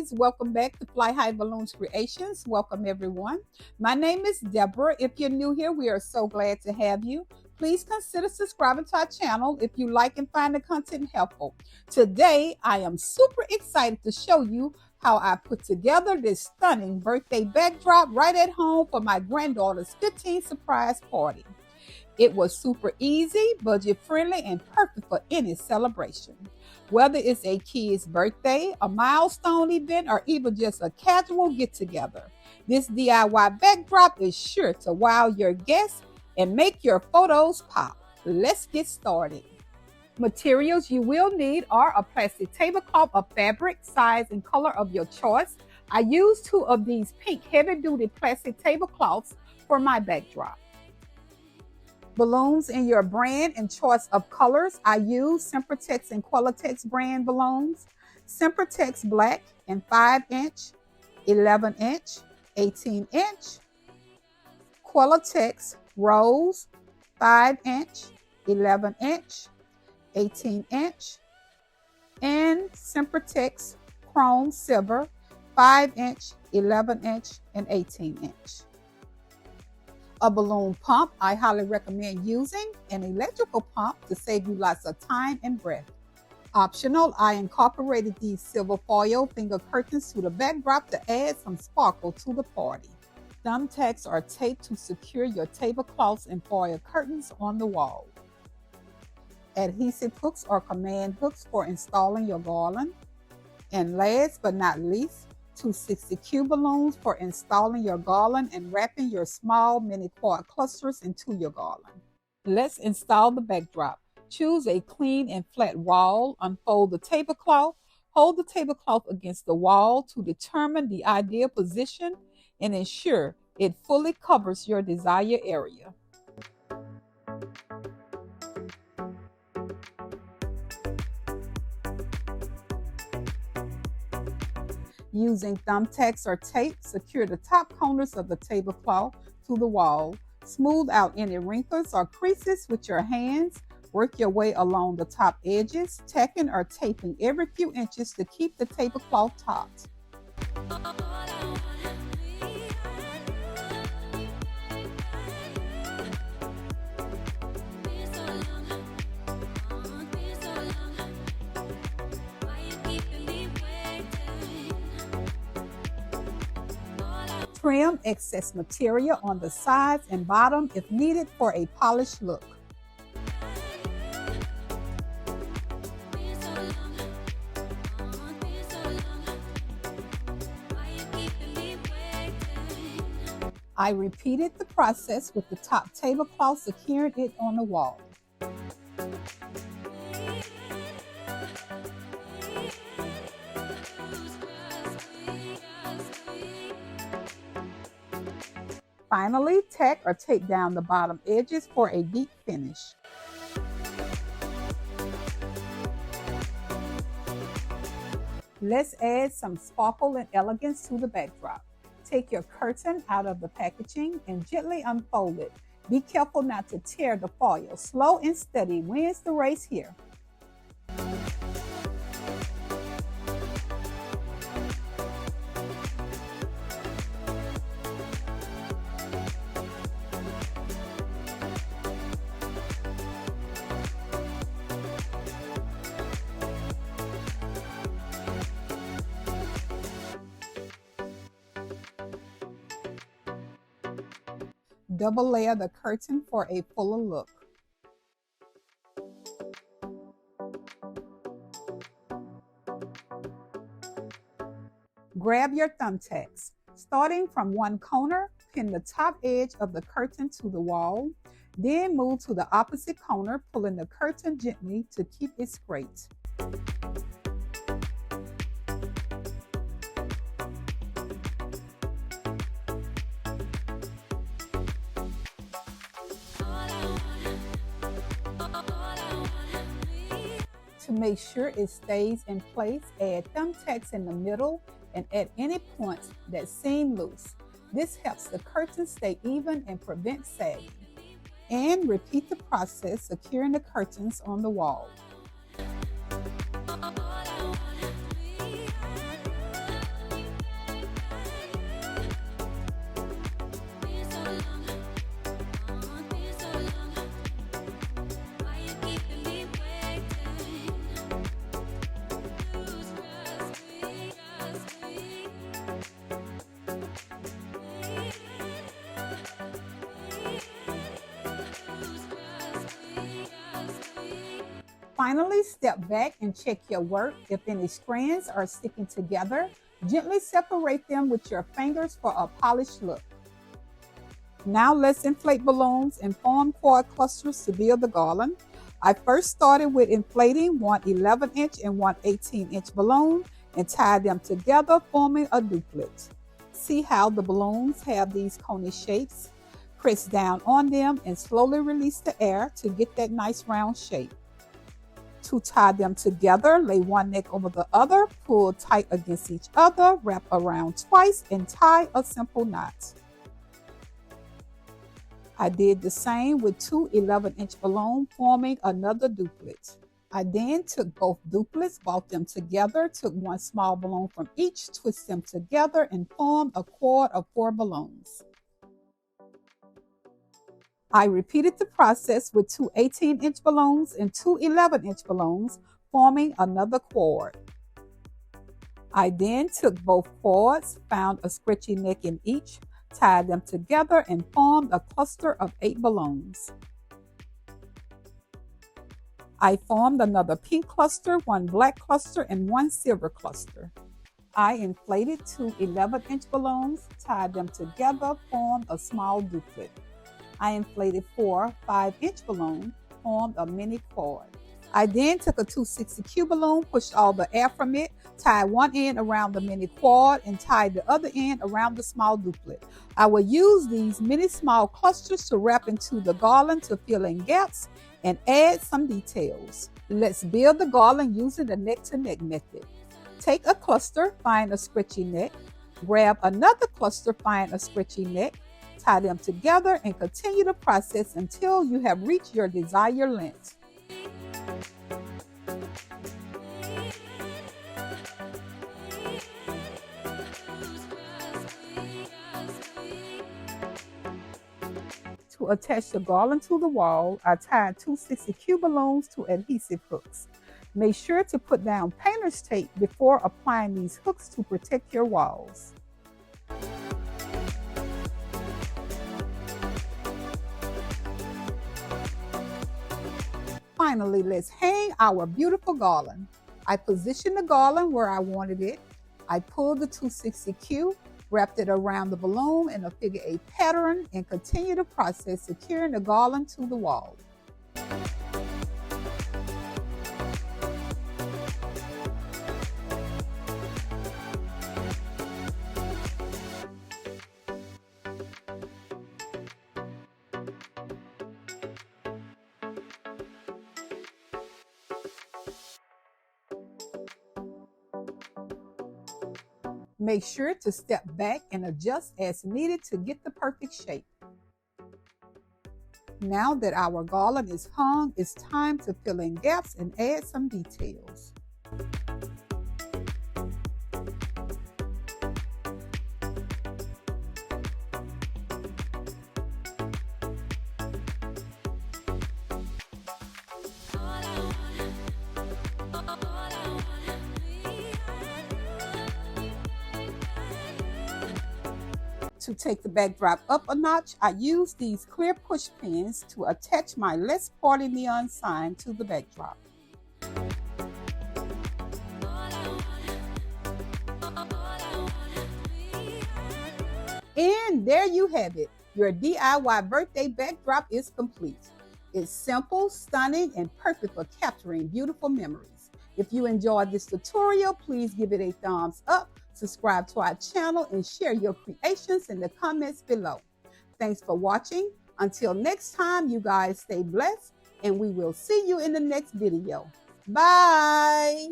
guys, welcome back to Fly High Balloons Creations. Welcome everyone. My name is Deborah. If you're new here, we are so glad to have you. Please consider subscribing to our channel if you like and find the content helpful. Today, I am super excited to show you how I put together this stunning birthday backdrop right at home for my granddaughter's 15th surprise party. It was super easy, budget friendly, and perfect for any celebration. Whether it's a kid's birthday, a milestone event, or even just a casual get-together, this DIY backdrop is sure to wow your guests and make your photos pop. Let's get started. Materials you will need are a plastic tablecloth of fabric, size, and color of your choice. I used 2 of these pink heavy-duty plastic tablecloths for my backdrop. Balloons in your brand and choice of colors. I use Sempertex and Quilitex brand balloons. Sempertex black and 5-inch, 11-inch, 18-inch. Quilitex rose, 5-inch, 11-inch, 18-inch. And Sempertex chrome silver, 5-inch, 11-inch, and 18-inch. A balloon pump. I highly recommend using an electrical pump to save you lots of time and breath. Optional, I incorporated these silver foil finger curtains to the backdrop to add some sparkle to the party. Thumbtacks are taped to secure your tablecloths and foil curtains on the wall. Adhesive hooks or command hooks for installing your garland. And last but not least, 260 Q balloons for installing your garland and wrapping your small mini quad clusters into your garland. Let's install the backdrop. Choose a clean and flat wall. Unfold the tablecloth. Hold the tablecloth against the wall to determine the ideal position and ensure it fully covers your desired area. Using thumbtacks or tape, secure the top corners of the tablecloth to the wall. Smooth out any wrinkles or creases with your hands. Work your way along the top edges, tacking or taping every few inches to keep the tablecloth taut. Trim excess material on the sides and bottom if needed for a polished look. I repeated the process with the top tablecloth, securing it on the wall. Finally, tack or tape down the bottom edges for a deep finish. Let's add some sparkle and elegance to the backdrop. Take your curtain out of the packaging and gently unfold it. Be careful not to tear the foil. Slow and steady wins the race here. Double layer the curtain for a fuller look. Grab your thumbtacks. Starting from one corner, pin the top edge of the curtain to the wall. Then move to the opposite corner, pulling the curtain gently to keep it straight. To make sure it stays in place, add thumbtacks in the middle and at any points that seem loose. This helps the curtain stay even and prevent sagging. And repeat the process, securing the curtains on the wall. Finally, step back and check your work. If any strands are sticking together, gently separate them with your fingers for a polished look. Now let's inflate balloons and form cord clusters to build the garland. I first started with inflating one 11-inch and one 18-inch balloon and tied them together, forming a duplet. See how the balloons have these coney shapes? Press down on them and slowly release the air to get that nice round shape. To tie them together, lay one neck over the other, pull tight against each other, wrap around twice, and tie a simple knot. I did the same with two 11-inch balloons, forming another duplet. I then took both duplets, brought them together, took one small balloon from each, twist them together, and formed a cord of 4 balloons. I repeated the process with two 18-inch balloons and two 11-inch balloons, forming another cord. I then took both cords, found a scritchy neck in each, tied them together, and formed a cluster of 8 balloons. I formed another pink cluster, one black cluster, and one silver cluster. I inflated two 11-inch balloons, tied them together, formed a small duplet. I inflated 4 5-inch balloons, formed a mini cord. I then took a 260Q balloon, pushed all the air from it, tied one end around the mini cord, and tied the other end around the small duplet. I will use these many small clusters to wrap into the garland to fill in gaps and add some details. Let's build the garland using the neck-to-neck method. Take a cluster, find a scritchy neck, grab another cluster, find a scritchy neck, tie them together, and continue the process until you have reached your desired length. To attach the garland to the wall, I tied two 60Q balloons to adhesive hooks. Make sure to put down painter's tape before applying these hooks to protect your walls. Finally, let's hang our beautiful garland. I positioned the garland where I wanted it. I pulled the 260Q, wrapped it around the balloon in a figure 8 pattern, and continue the process securing the garland to the wall. Make sure to step back and adjust as needed to get the perfect shape. Now that our garland is hung, it's time to fill in gaps and add some details. To take the backdrop up a notch, I use these clear push pins to attach my Let's Party neon sign to the backdrop. And there you have it. Your DIY birthday backdrop is complete. It's simple, stunning, and perfect for capturing beautiful memories. If you enjoyed this tutorial, please give it a thumbs up. Subscribe to our channel and share your creations in the comments below. Thanks for watching. Until next time, you guys stay blessed, and we will see you in the next video. Bye.